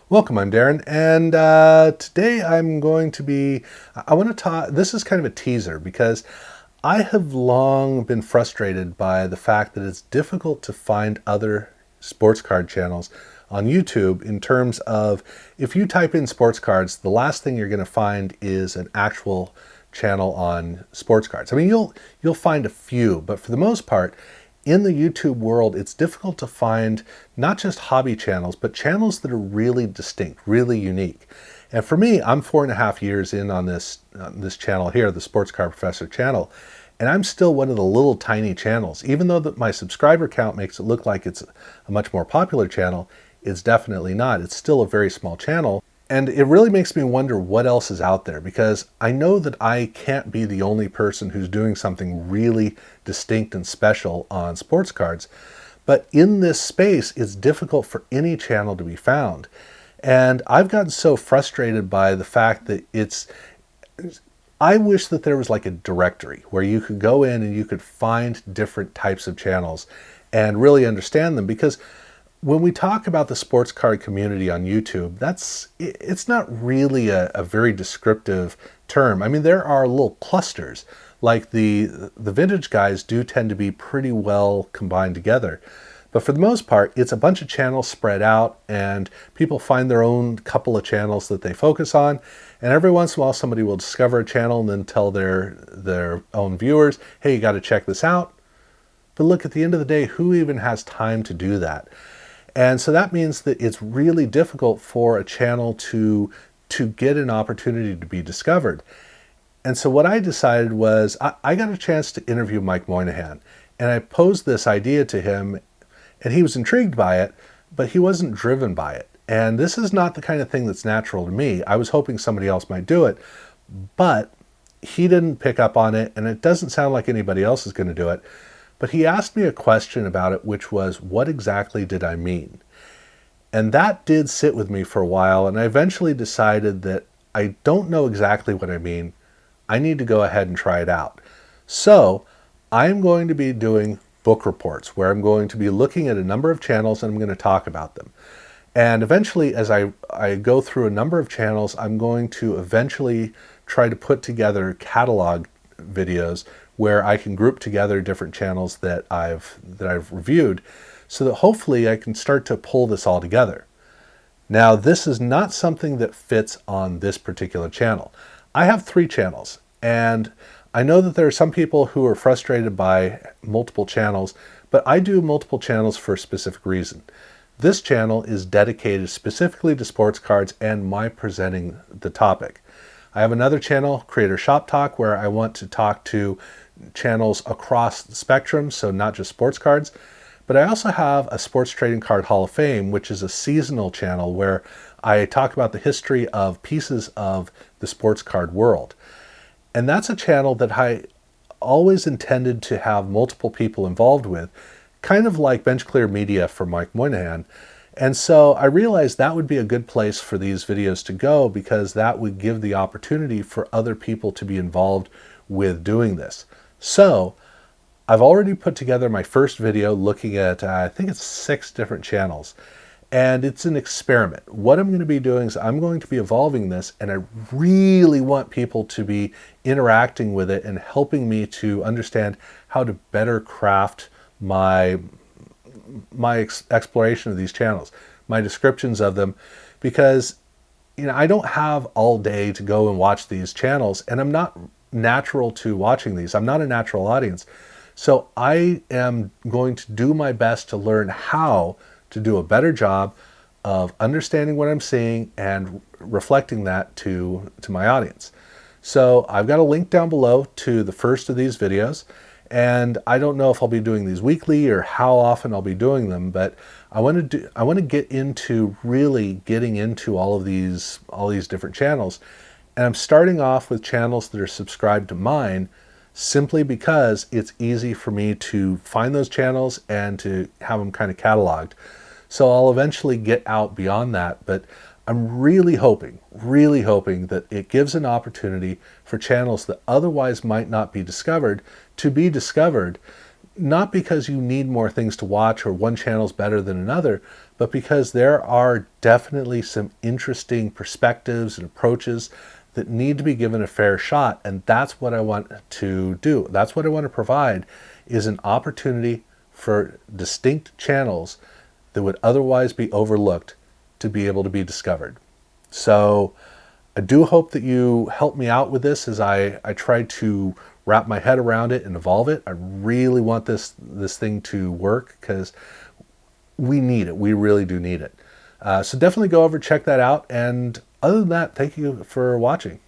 Welcome, I'm Darren, and today I want to talk, this is kind of a teaser because I have long been frustrated by the fact that it's difficult to find other sports card channels on YouTube in terms of if you type in sports cards, the last thing you're going to find is an actual channel on sports cards. I mean, you'll find a few, but for the most part, in the YouTube world, it's difficult to find not just hobby channels, but channels that are really distinct, really unique. And for me, I'm 4.5 years in on this channel here, the Sports Card Professor channel, and I'm still one of the little tiny channels. Even though my subscriber count makes it look like it's a much more popular channel, it's definitely not. It's still a very small channel. And it really makes me wonder what else is out there, because I know that I can't be the only person who's doing something really distinct and special on sports cards. But in this space, it's difficult for any channel to be found. And I've gotten so frustrated by the fact that I wish that there was like a directory where you could go in and you could find different types of channels and really understand them, because when we talk about the sports card community on YouTube, it's not really a very descriptive term. I mean, there are little clusters, like the vintage guys do tend to be pretty well combined together. But for the most part, it's a bunch of channels spread out, and people find their own couple of channels that they focus on. And every once in a while, somebody will discover a channel and then tell their own viewers, hey, you got to check this out. But look, at the end of the day, who even has time to do that? And so that means that it's really difficult for a channel to get an opportunity to be discovered. And so what I decided was I got a chance to interview Mike Moynihan, and I posed this idea to him, and he was intrigued by it, but he wasn't driven by it. And this is not the kind of thing that's natural to me. I was hoping somebody else might do it, but he didn't pick up on it, and it doesn't sound like anybody else is going to do it. But he asked me a question about it, which was, what exactly did I mean? And that did sit with me for a while, and I eventually decided that I don't know exactly what I mean. I need to go ahead and try it out. So I'm going to be doing book reports, where I'm going to be looking at a number of channels and I'm going to talk about them. And eventually, as I go through a number of channels, I'm going to eventually try to put together catalog videos where I can group together different channels that I've reviewed, so that hopefully I can start to pull this all together. Now, this is not something that fits on this particular channel. I have 3 channels, and I know that there are some people who are frustrated by multiple channels, but I do multiple channels for a specific reason. This channel is dedicated specifically to sports cards and my presenting the topic. I have another channel, Creator Shop Talk, where I want to talk to channels across the spectrum, so not just sports cards. But I also have a Sports Trading Card Hall of Fame, which is a seasonal channel where I talk about the history of pieces of the sports card world. And that's a channel that I always intended to have multiple people involved with, kind of like Bench Clear Media for Mike Moynihan. And so I realized that would be a good place for these videos to go, because that would give the opportunity for other people to be involved with doing this. So I've already put together my first video looking at, I think it's 6 different channels, and it's an experiment. What I'm going to be doing is I'm going to be evolving this, and I really want people to be interacting with it and helping me to understand how to better craft my exploration of these channels, my descriptions of them, because I don't have all day to go and watch these channels, and I'm not natural to watching these. I'm not a natural audience. So I am going to do my best to learn how to do a better job of understanding what I'm seeing and reflecting that to my audience. So I've got a link down below to the first of these videos, and I don't know if I'll be doing these weekly or how often I'll be doing them, but I want to get into really getting into all these different channels. And I'm starting off with channels that are subscribed to mine, simply because it's easy for me to find those channels and to have them kind of cataloged. So I'll eventually get out beyond that, but I'm really hoping that it gives an opportunity for channels that otherwise might not be discovered to be discovered, not because you need more things to watch or one channel's better than another, but because there are definitely some interesting perspectives and approaches that need to be given a fair shot. And that's what I want to do. That's what I want to provide, is an opportunity for distinct channels that would otherwise be overlooked to be able to be discovered. So I do hope that you help me out with this as I try to wrap my head around it and evolve it. I really want this thing to work because we need it. We really do need it. So definitely go over, check that out. And other than that, thank you for watching.